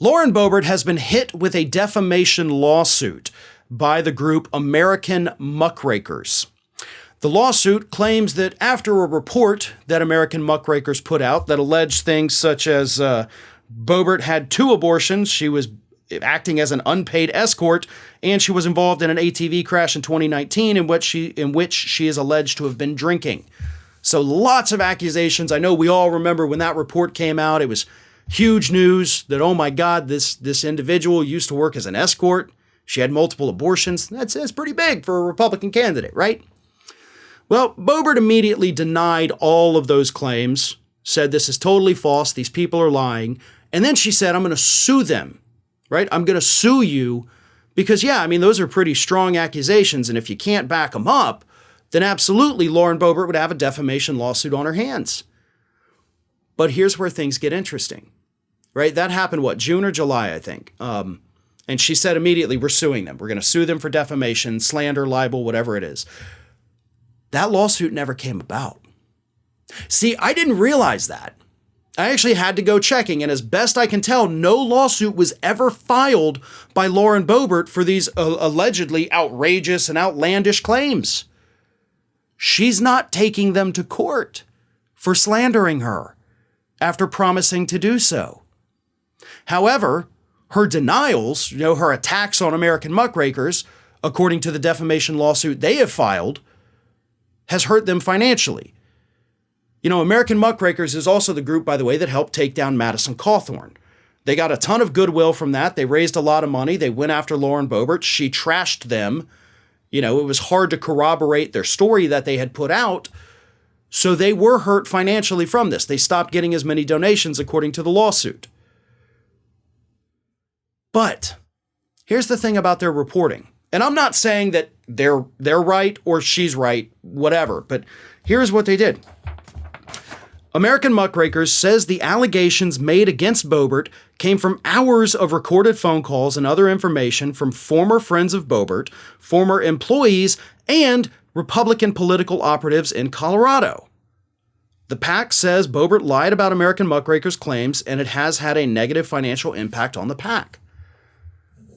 Lauren Boebert has been hit with a defamation lawsuit by the group American Muckrakers. The lawsuit claims that after a report that American Muckrakers put out that alleged things such as Bobert had 2 abortions, she was acting as an unpaid escort, and she was involved in an ATV crash in 2019 in which she is alleged to have been drinking. So lots of accusations. I know we all remember when that report came out, it was huge news that, oh my God, this individual used to work as an escort. She had multiple abortions. That's pretty big for a Republican candidate, right? Well, Bobert immediately denied all of those claims, said this is totally false, these people are lying, and then she said, I'm going to sue them, right? I'm going to sue you because, yeah, I mean, those are pretty strong accusations, and if you can't back them up, then absolutely Lauren Boebert would have a defamation lawsuit on her hands. But here's where things get interesting, right? That happened, June or July, I think. And she said immediately, we're suing them. We're going to sue them for defamation, slander, libel, whatever it is. That lawsuit never came about. See, I didn't realize that. I actually had to go checking, and as best I can tell, no lawsuit was ever filed by Lauren Boebert for these allegedly outrageous and outlandish claims. She's not taking them to court for slandering her after promising to do so. However, her denials, her attacks on American Muckrakers, according to the defamation lawsuit they have filed, has hurt them financially. American Muckrakers is also the group, by the way, that helped take down Madison Cawthorn. They got a ton of goodwill from that. They raised a lot of money. They went after Lauren Boebert. She trashed them. It was hard to corroborate their story that they had put out. So they were hurt financially from this. They stopped getting as many donations according to the lawsuit. But here's the thing about their reporting. And I'm not saying that they're right or she's right, whatever, but here's what they did. American Muckrakers says the allegations made against Bobert came from hours of recorded phone calls and other information from former friends of Bobert, former employees, and Republican political operatives in Colorado. The PAC says Bobert lied about American Muckrakers' claims, and it has had a negative financial impact on the PAC.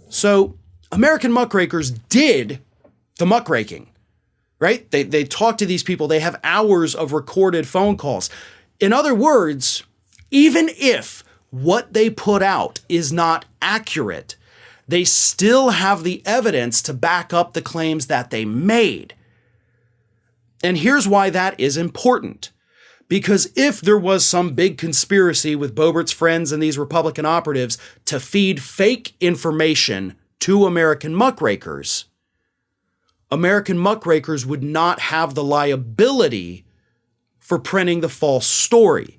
So American Muckrakers did the muckraking, right? They talk to these people. They have hours of recorded phone calls. In other words, even if what they put out is not accurate, they still have the evidence to back up the claims that they made. And here's why that is important. Because if there was some big conspiracy with Bobert's friends and these Republican operatives to feed fake information to American Muckrakers, American Muckrakers would not have the liability for printing the false story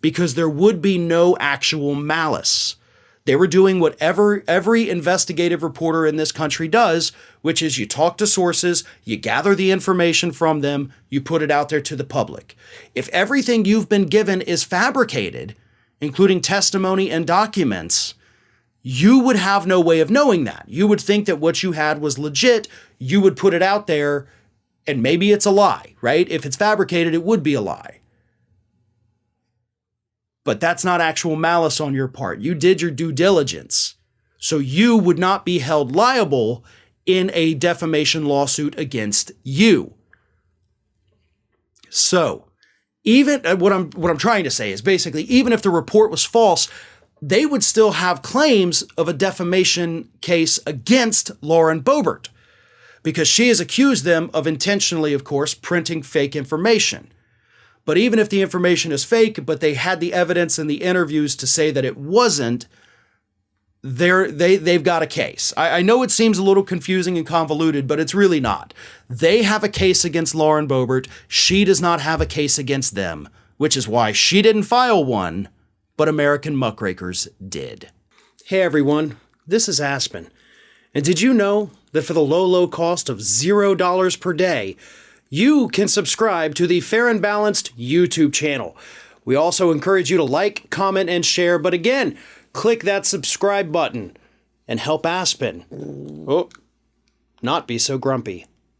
because there would be no actual malice. They were doing what every investigative reporter in this country does, which is you talk to sources, you gather the information from them, you put it out there to the public. If everything you've been given is fabricated, including testimony and documents, you would have no way of knowing that. You would think that what you had was legit. You would put it out there, and maybe it's a lie, right? If it's fabricated, it would be a lie. But that's not actual malice on your part. You did your due diligence. So you would not be held liable in a defamation lawsuit against you. So even what I'm trying to say is basically, even if the report was false, they would still have claims of a defamation case against Lauren Boebert because she has accused them of intentionally, of course, printing fake information. But even if the information is fake, but they had the evidence in the interviews to say that it wasn't, they've got a case. I know it seems a little confusing and convoluted, but it's really not. They have a case against Lauren Boebert. She does not have a case against them, which is why she didn't file one, but American Muckrakers did. Hey everyone, this is Aspen. And did you know that for the low cost of $0 per day, you can subscribe to the Fair and Balanced YouTube channel. We also encourage you to like, comment, and share. But again, click that subscribe button and help Aspen not be so grumpy.